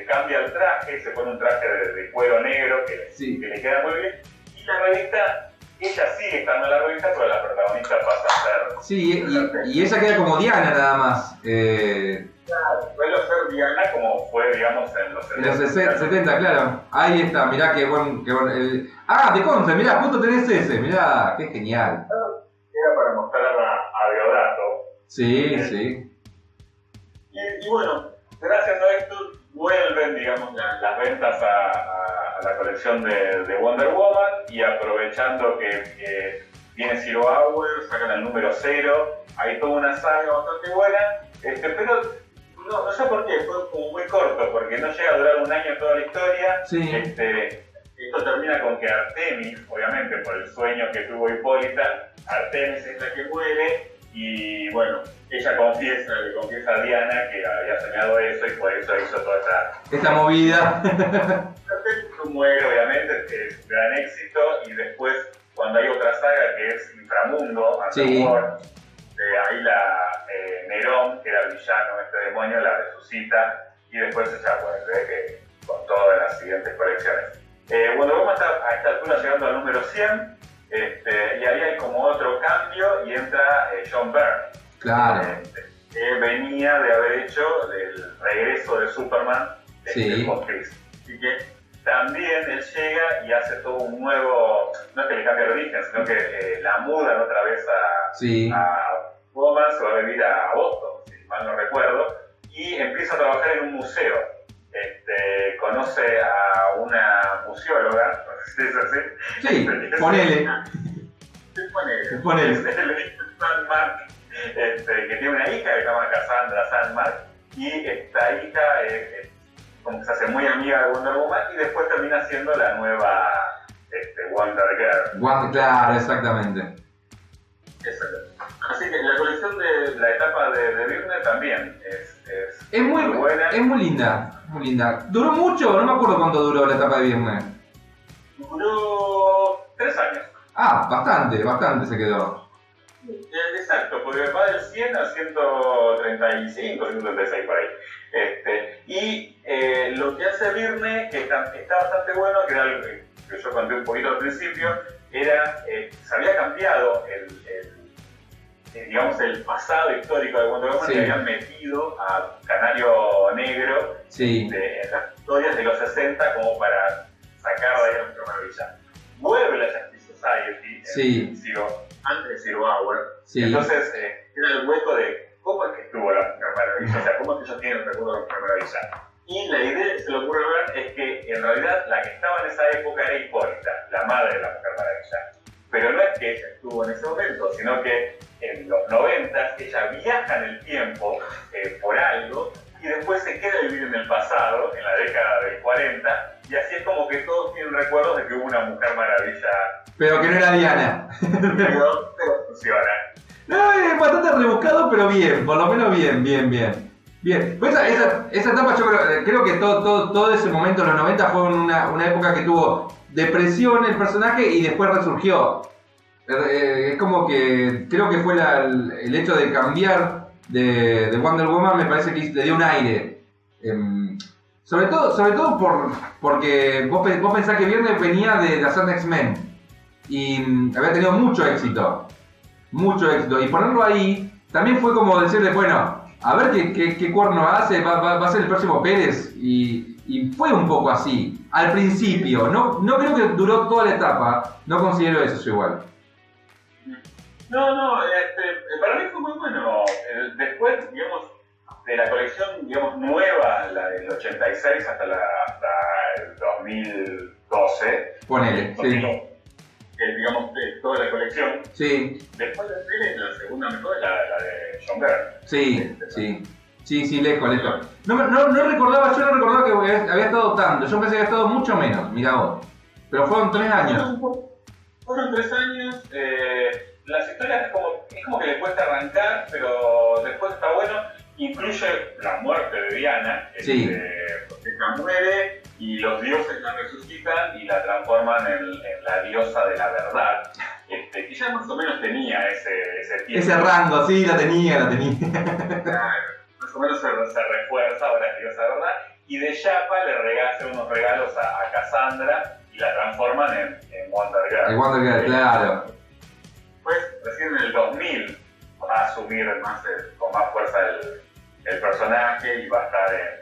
cambia el traje, se pone un traje de cuero negro que le queda muy bien. Y la revista, ella sigue estando en la revista, pero la protagonista pasa a ser... Sí, y ella queda como Diana nada más. Claro, suele ser Diana como fue, digamos, en los 70. En los 70, claro. Ahí está, mirá qué buen... de Conce, mirá, justo tenés ese, mirá, qué genial. Era para mostrar a Deodato. Sí, sí. Y bueno, gracias a esto vuelven, digamos, las ventas a la colección de Wonder Woman, y aprovechando que viene Zero Hour, sacan el número 0, hay toda una saga bastante buena, pero no sé por qué, fue como muy corto, porque no llega a durar un año toda la historia. Sí. Esto termina con que Artemis, obviamente por el sueño que tuvo Hipólita, Artemis es la que muere, y bueno, ella le confiesa a Diana que había soñado eso y por eso hizo toda esta movida. Artemis muere, obviamente, es un gran éxito, y después cuando hay otra saga que es Inframundo, Underworld, ahí Nerón, que era el villano, este demonio, la resucita, y después ella vuelve con todas las siguientes colecciones. Wonder Woman está a esta altura llegando al número 100, y ahí hay como otro cambio, y entra John Byrne, que venía de haber hecho el regreso de Superman post-crisis. Así que también él llega y hace todo un nuevo, no es que le cambie el origen, sino que la mudan otra vez a Woman, se va a vivir a Boston, si mal no recuerdo, y empieza a trabajar en un museo. Conoce a una museóloga, no sé si es así. Sí, ponele. Ponele. Sandmark, que tiene una hija que se llama Cassandra Sandmark, y esta hija como que se hace muy amiga de Wonder Woman, y después termina siendo la nueva Wonder Girl. Claro, exactamente. Exacto. Así que la colección de la etapa de Byrne también es muy buena. Es muy linda, muy linda. ¿Duró mucho? No me acuerdo cuánto duró la etapa de Byrne. Duró 3 años. Bastante se quedó. Exacto, porque va del 100 al 135, 136 por ahí. Y lo que hace Byrne, que está bastante bueno, que era algo que yo conté un poquito al principio, era se había cambiado el pasado histórico de Wonder Woman, que habían metido a Canario Negro en las historias de los 60 como para sacar de ahí a la Mujer Maravilla. Vuelve la Justice Society antes de Zero Hour, entonces era el hueco de cómo es que estuvo la Mujer Maravilla, o sea, cómo es que ellos tienen el recuerdo de la Mujer Maravilla. Y la idea que se le ocurre ver es que en realidad la que estaba en esa época era Hipólita, la madre de la Mujer Maravilla. Pero no es que ella estuvo en ese momento, sino que en los 90 ella viaja en el tiempo por algo, y después se queda a vivir en el pasado, en la década del 40, y así es como que todos tienen recuerdos de que hubo una Mujer Maravilla. Pero que no era Diana. Pero funciona. No, es bastante rebuscado, pero bien, por lo menos bien. Pues esa etapa yo creo que todo ese momento, en los 90, fue una época que tuvo depresión el personaje y después resurgió. Es como que creo que fue el hecho de cambiar de Wonder Woman, me parece que le dio un aire. Sobre todo porque vos pensás que Byrne venía de la Sand X-Men y había tenido mucho éxito, y ponerlo ahí también fue como decirle, bueno, a ver qué cuerno hace, va a ser el próximo Pérez, y fue un poco así al principio. No creo que duró toda la etapa, no considero eso yo igual. No, para mí fue muy bueno. Después, digamos, de la colección, digamos, nueva, la del 86 hasta el 2012. Ponele, digamos, de toda la colección. Sí. Después de Pérez, la segunda mejor es la de John Byrne. Sí, lejos. Yo no recordaba que había estado tanto. Yo pensé que había estado mucho menos, mirá vos. Pero fueron 3 años. Fueron 3 años. Las historias es como que le cuesta arrancar, pero después está bueno. Incluye la muerte de Diana, porque ella muere y los dioses la resucitan y la transforman en la diosa de la verdad. Que ya más o menos tenía ese tiempo. Ese rango, sí, la tenía. Claro. más o menos se refuerza, ahora que digo esa verdad, y de Yappa le hace unos regalos a Cassandra y la transforman en Wonder Girl. El Wonder Girl, claro. Pues recién en el 2000 va a asumir con más fuerza el personaje y va a estar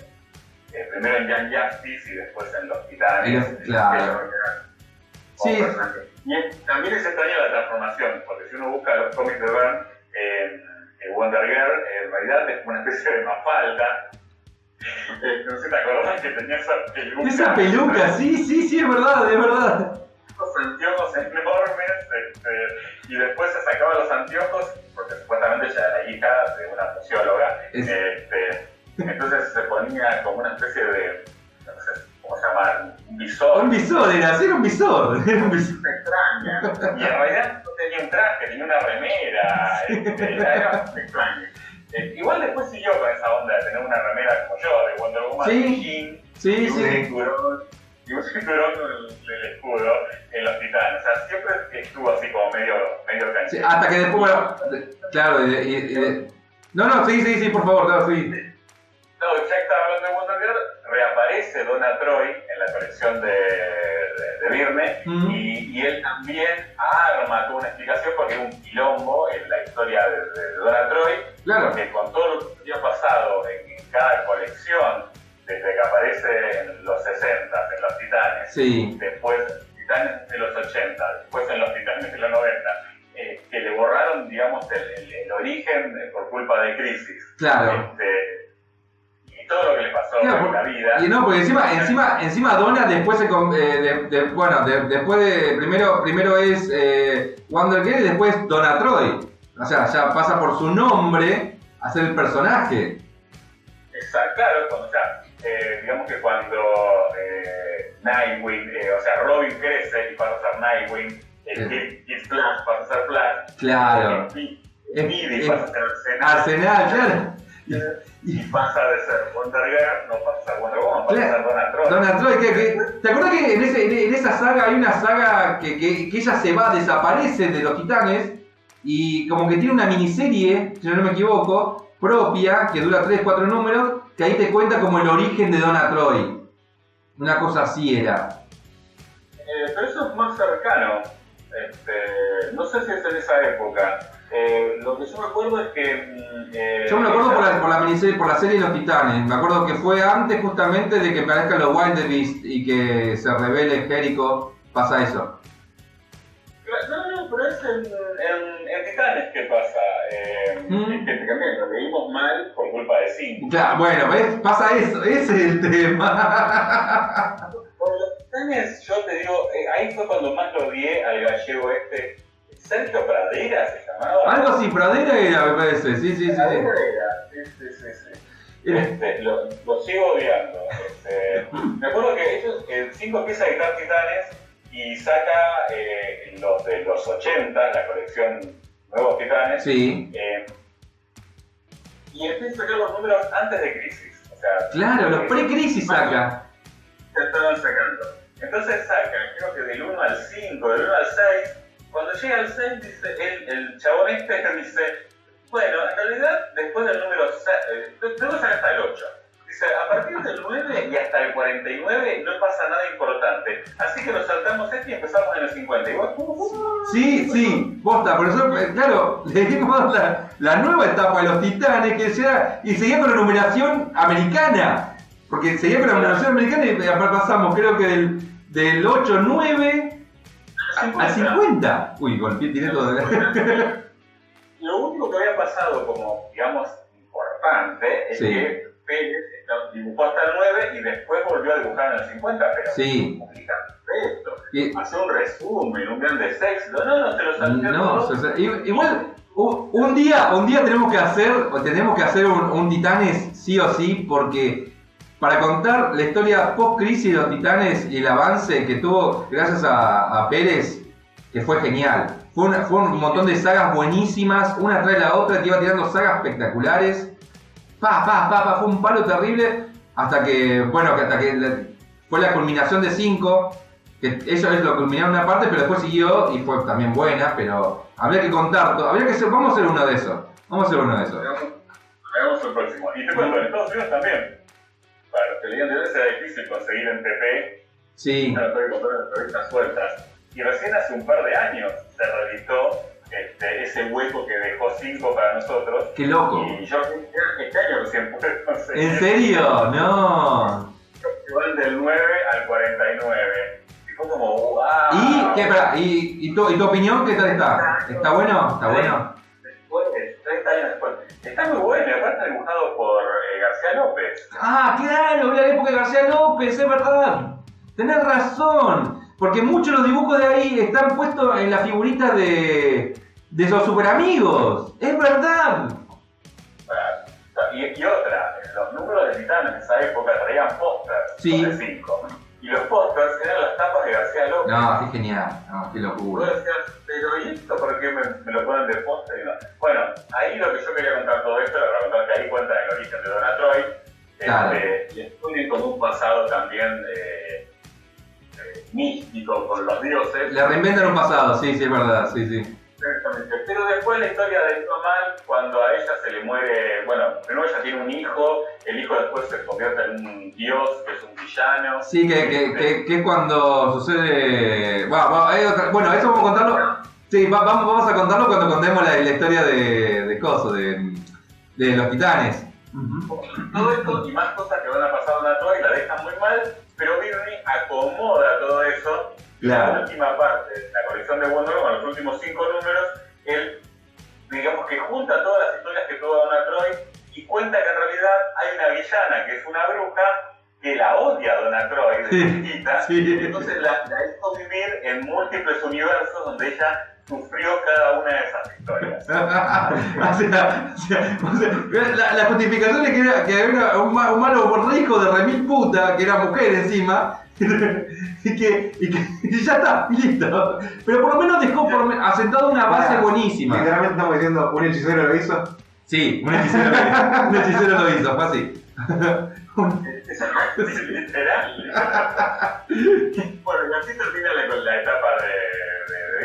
primero en Young Justice y después en Los Titanes. Claro. Sí. Y también es extraña la transformación, porque si uno busca los cómics de Byrne, Wonder Girl en realidad es una especie de Mafalda. No sé si te acordás que tenía esa peluca. Esa peluca, sí, es verdad. Los anteojos enormes, y después se sacaba los anteojos, porque supuestamente ella era hija de una museóloga. Entonces se ponía como una especie de, no sé cómo se llama, un visor. Un visor, era un visor. Extraña. Y en realidad no tenía un traje, tenía una remera. Era extraño. Igual después siguió con esa onda de tener una remera como yo, de Wonder Woman, Sí. Y un cinturón con el escudo en Los Titanes. O sea, siempre estuvo así como medio canchero. Sí, hasta que después, bueno, claro, No, sí, por favor, sí. No, ya que estaba hablando de Wonder Girl, reaparece Donna Troy en la colección de Byrne, y él también arma toda una explicación porque hay un quilombo en la historia de Donna Troy, claro. Porque con todo lo que había pasado en cada colección, desde que aparece en los 60, en Los Titanes, después Titanes de los 80, después en Los Titanes de los 90, que le borraron, digamos, el origen por culpa de Crisis. Claro. Y todo lo que le pasó en la vida. Y no, porque encima Donna después después de primero es Wonder Girl y después Donna Troy. O sea, ya pasa por su nombre a ser el personaje. Exacto, claro, digamos que cuando Nightwing, Robin crece y pasa a ser Nightwing, Kid Flash pasa a ser Flash, claro. Speedy pasa a ser Arsenal, claro. Y pasa de ser Wonder Girl, no pasa a ser Wonder Woman, pasa a ser Donna Troy. Donna Troy, ¿te acuerdas que en esa saga hay una saga que ella desaparece de los Titanes y como que tiene una miniserie, si no me equivoco, propia, que dura 3-4 números, que ahí te cuenta como el origen de Donna Troy. Una cosa así era. Pero eso es más cercano. No sé si es en esa época. Lo que yo me acuerdo es que... yo me acuerdo por la miniserie, por la serie de Los Titanes. Me acuerdo que fue antes justamente de que aparezcan los Wildebeest y que se revele Jericho. Pasa eso. No, pero es en Titanes que pasa. Que también lo leímos mal por culpa de Cinco. Claro, bueno, ¿ves? Pasa eso, ese es el tema. Por Los Titanes, yo te digo, ahí fue cuando más lo odié al gallego Sergio Pradera se llamaba. Algo así, Pradera era, me parece, sí. Pradera era, sí. Lo sigo odiando. Me acuerdo que ellos, Cinco empieza a editar Titanes y saca los de los 80, la colección Nuevos Titanes. Sí. Y empieza a sacar los números antes de Crisis. O sea, claro, los pre-Crisis saca. Ya estaban sacando. Entonces saca, creo que del 1 al 5, del 1 al 6. Cuando llega al 6, dice, el chabón dice, bueno, en realidad, después del número 6, luego sale hasta el 8. Dice, a partir del 9 y hasta el 49 no pasa nada importante. Así que nos saltamos y empezamos en el 50. Y vos, Sí, posta, por eso, claro, le dimos la nueva etapa de Los Titanes, y seguía con la numeración americana. Porque seguía con la numeración americana y pasamos, creo que del 8-9... ¿A 50? Uy, golpeé directo de... Lo único que había pasado como, digamos, importante es que Pérez dibujó hasta el 9 y después volvió a dibujar en el 50, pero complicado esto. Hacer un resumen, un gran desexo, no, te lo salté. Igual, un día tenemos que hacer un Titanes sí o sí, porque... Para contar la historia post-crisis de los Titanes y el avance que tuvo gracias a Pérez, que fue genial. Fue un montón de sagas buenísimas, una tras la otra, que iba tirando sagas espectaculares. Fue un palo terrible hasta que fue la culminación de 5, que ellos lo culminaron una parte, pero después siguió y fue también buena, pero habría que contar, vamos a hacer uno de esos. Veamos el próximo. Y te cuento, en Estados Unidos también. Para los que leían de veces era difícil conseguir en TP. Sí. No, tuve que comprar las revistas sueltas. Y recién hace un par de años se reeditó ese hueco que dejó 5 para nosotros. ¡Qué loco! Y yo este año recién pude conseguir. ¿En serio? No. Que van del 9 al 49. Y fue como, wow. ¿Y qué? Espera, ¿y tu opinión qué tal está? ¿Está bueno? ¿Está bueno? Después, 30 años después. Está muy bueno, aparte dibujado por García López. Ah, claro, era la época de García López, es verdad. Tenés razón. Porque muchos de los dibujos de ahí están puestos en la figurita de esos super amigos. Es verdad. Y otra, los números de Titanes en esa época traían pósters Sí. de 5. Y los pósters eran las tapas de García López. No, qué genial. No, qué Y locura. vos decías, pero ¿y esto por qué me lo ponen de póster y no? Bueno, ahí lo que yo quería contar todo esto era para contar que ahí cuentan el origen de Donna Troy. Claro. Y estudian con un pasado también místico con los dioses. Le reinventan un pasado, sí, sí, es verdad, sí, sí. Exactamente. Pero después la historia dentro mal cuando a ella se le muere, bueno, primero ella tiene un hijo, el hijo después se convierte en un dios, que es un villano. Sí, que es cuando sucede... Bueno, eso vamos a contarlo... Sí, vamos a contarlo cuando contemos la historia de Coso, de los titanes. Todo esto y más cosas que van a pasar a la Troy la dejan muy mal, pero Birney acomoda todo eso. Claro. La última parte de la colección de Wonder Woman, los últimos 5 números, él, digamos que junta todas las historias que tuvo Donna Troy y cuenta que en realidad hay una villana que es una bruja que la odia a Donna Troy de chiquita, sí. entonces la hizo vivir en múltiples universos donde ella sufrió cada una de esas historias. La justificación es que había un malo rico de remil puta, que era mujer encima, y que ya está, y listo. Pero por lo menos dejó asentado una base buenísima. Literalmente estamos diciendo, un hechicero lo hizo. Sí, un hechicero lo hizo. Un hechicero lo hizo, fue así. Es literal. Bueno, y así termina la etapa de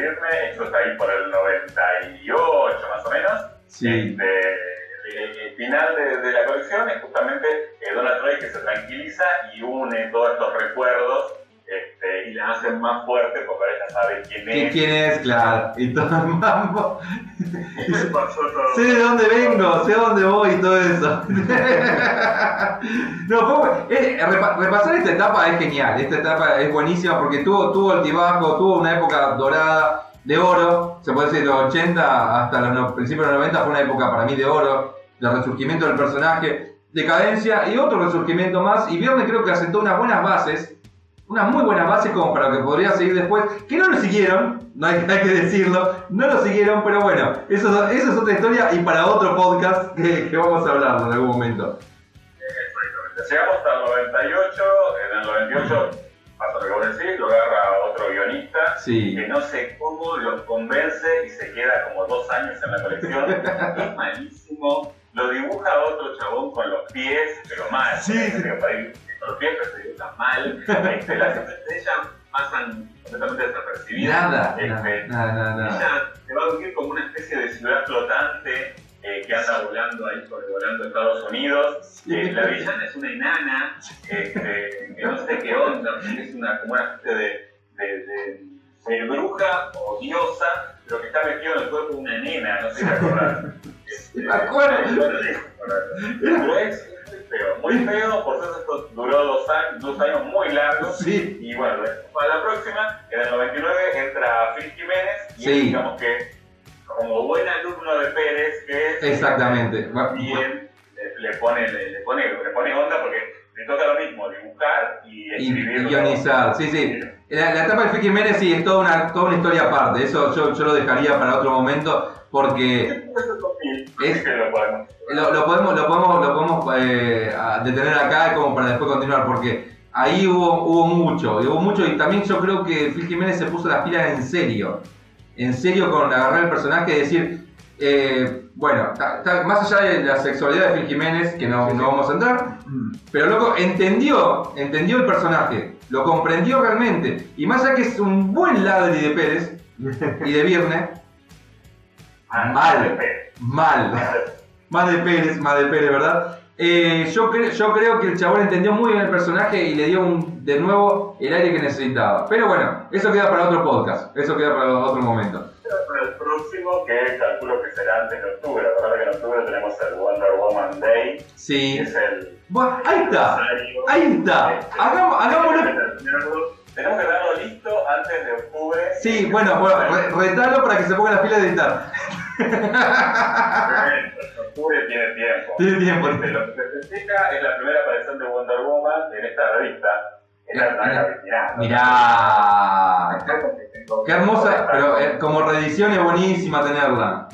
Disney. Esto está ahí por el 98 más o menos. Sí. El final de la colección es justamente Donna Troy que se tranquiliza y une todos estos recuerdos y la hacen más fuerte porque ella sabe quién es. ¿Quién es? Claro. Y todo el mambo. Pasó todo. Sé de dónde vengo, sé a dónde voy y todo eso. No, repasar esta etapa es genial. Esta etapa es buenísima porque tuvo altibajo, tuvo una época dorada de oro. Se puede decir de los 80 hasta los principios de los 90 fue una época para mí de oro, de resurgimiento del personaje, decadencia y otro resurgimiento más. Y Viernes creo que asentó unas buenas bases. Unas muy buenas bases como para lo que podría seguir después, que no lo siguieron, no hay que decirlo, no lo siguieron, pero bueno, eso es otra historia y para otro podcast que vamos a hablar en algún momento. Exactamente. Llegamos hasta el 98, en el 98 pasa lo que vos decís, lo agarra otro guionista Sí. que no sé cómo lo convence y se queda como 2 años en la colección, es malísimo, lo dibuja otro chabón con los pies, pero mal. Sí. Los pies pero se dibujan mal, las imágenes de ella pasan completamente desapercibidas. Nada. Ella se va a vivir como una especie de ciudad flotante que anda volando ahí sobrevolando Estados Unidos. Sí. La villana es una enana, que no sé qué onda, es como una especie de bruja o diosa, pero que está metido en el cuerpo de una nena, no sé si te acordás. Me acuerdo. Pero es muy feo, por eso esto duró 2 años muy largos. Sí. Y bueno, para la próxima, en el 99 entra Phil Jiménez y Sí. digamos que como buen alumno de Pérez, que es Exactamente. bien, le pone onda porque le toca lo mismo, dibujar y escribir. Y guionizar, sí. La etapa de Phil Jiménez sí es toda una historia aparte, eso yo lo dejaría para otro momento porque lo podemos detener acá como para después continuar porque ahí hubo mucho y también yo creo que Phil Jiménez se puso las pilas en serio con agarrar el personaje y decir bueno, más allá de la sexualidad de Phil Jiménez, que no vamos a entrar, pero loco, entendió el personaje, lo comprendió realmente, y más allá que es un buen ladri de Pérez y de Viernes, mal. Más de Pérez, ¿verdad? Yo creo que el chabón entendió muy bien el personaje y le dio de nuevo el aire que necesitaba. Pero bueno, eso queda para otro podcast, eso queda para otro momento. Para el próximo, que calculo que será antes de octubre. La verdad que en octubre tenemos el Wonder Woman Day. Sí. Que es el... Bueno, ahí está. Hagámoslo. Tenemos que darlo listo antes de octubre. Sí, bueno, retalo para que se ponga la fila de editar. Octubre tiene tiempo. Tiene tiempo. Lo que se festeja es la primera aparición de Wonder Woman en esta revista. Es la primera original. Mirá. Qué hermosa, pero como reedición es buenísima tenerla.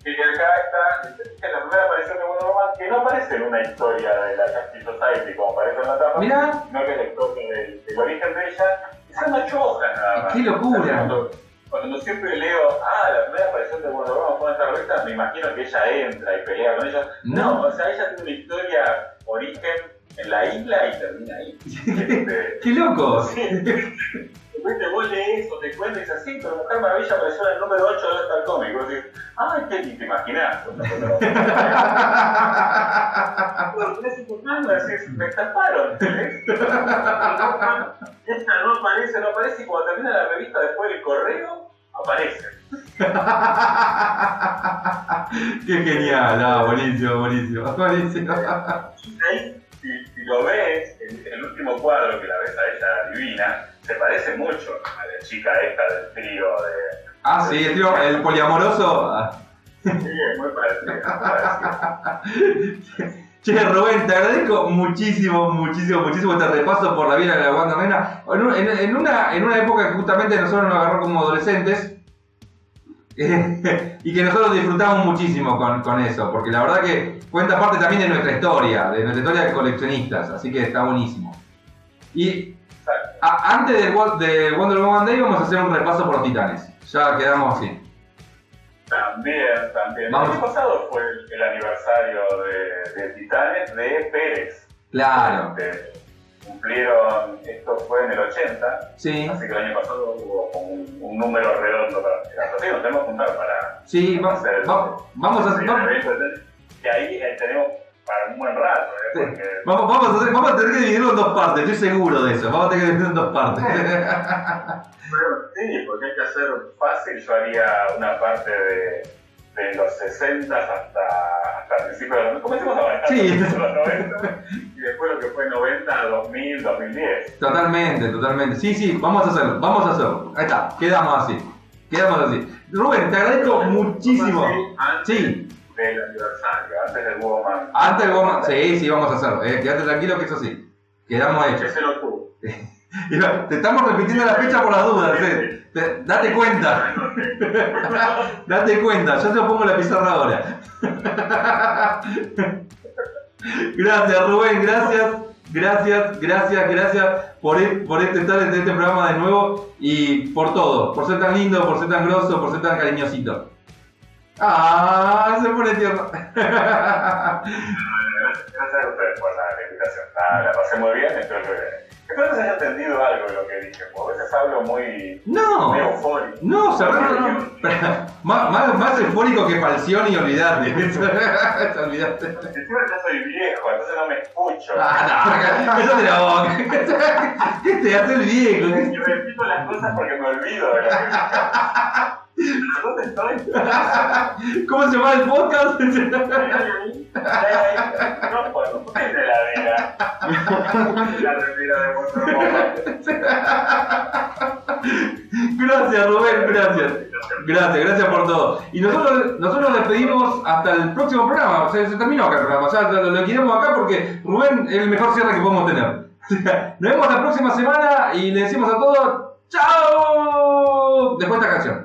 Y acá está, es la primera aparición de Wonder Woman que no aparece en una historia de la Justice Society como aparece en la tapa, Mirá. sino que es la historia del origen de ella, y son 8 hojas nada más. ¡Qué locura! Cuando siempre leo, la primera aparición de Wonder Woman fue en esta revista, me imagino que ella entra y pelea con ellos. No, o sea, ella tiene una historia origen en la isla y termina ahí. ¡Qué loco! Sí. Después te vos lees o te cuentas y dices, sí, pero Mujer Maravilla apareció en el número 8 de Star Comics. Y vos decís, ¿qué te imaginás? Me estafaron. Esta no aparece y cuando termina la revista después del correo, aparece. ¡Qué genial! Buenísimo. Ahí, si lo ves, el último cuadro que la ves a ella divina, se parece mucho a la chica esta del trío de... Sí, el poliamoroso. Sí, es muy parecido. Che, Rubén, te agradezco muchísimo este repaso por la vida de la Wanda Nena. En una época que justamente nosotros nos agarró como adolescentes y que nosotros disfrutamos muchísimo con eso, porque la verdad que cuenta parte también de nuestra historia de coleccionistas, así que está buenísimo. Y antes de Wonder Woman Day vamos a hacer un repaso por los Titanes, ya quedamos así. También. Vamos. El año pasado fue el aniversario de Titanes de Pérez. Claro. Cumplieron, esto fue en el 80, Sí. Así que el año pasado hubo como un número redondo para festejar. Así que nos tenemos que juntar para Sí, hacer vamos a hacer. Y ahí tenemos para un buen rato, porque... Vamos a tener que dividirlo en dos partes, estoy seguro de eso. Vamos a tener que dividirlo en dos partes. Sí, porque hay que hacer fácil. Yo haría una parte de los 60 hasta principios de los 90. Comencemos a avanzar Sí. los 90 y después lo que fue 90, 2000, 2010. Totalmente. Sí, vamos a hacerlo. Ahí está, quedamos así. Rubén, te agradezco muchísimo. Sí. Del aniversario, antes del Woman. Antes del Woman, sí, vamos a hacerlo. Quédate tranquilo que eso sí. Quedamos hechos. Ese lo tuvo. Te estamos repitiendo la fecha por las dudas. Date cuenta. Date cuenta, yo te lo pongo en la pizarra ahora. Gracias, Rubén, gracias por estar en este programa de nuevo y por todo, por ser tan lindo, por ser tan grosso, por ser tan cariñosito. Se pone tierno. Gracias a ustedes por la invitación. La pasé muy bien, espero que se haya entendido algo de lo que dije, porque a veces hablo muy eufórico. No. Más eufórico que Falcioni, olvidate. Encima yo soy viejo, entonces no me escucho. Eso te la boca. ¿Qué te hace el viejo? Y repito las cosas porque me olvido de lo que dije. ¿Dónde estoy? ¿Cómo se llama el podcast? No, pues no es de la vida. La remera de Wonder Woman. Gracias, Rubén, gracias por todo. Y nosotros nos despedimos hasta el próximo programa. Se terminó acá el programa, ya lo quedamos acá porque Rubén es el mejor cierre que podemos tener. Nos vemos la próxima semana y le decimos a todos ¡chao! Después de esta canción.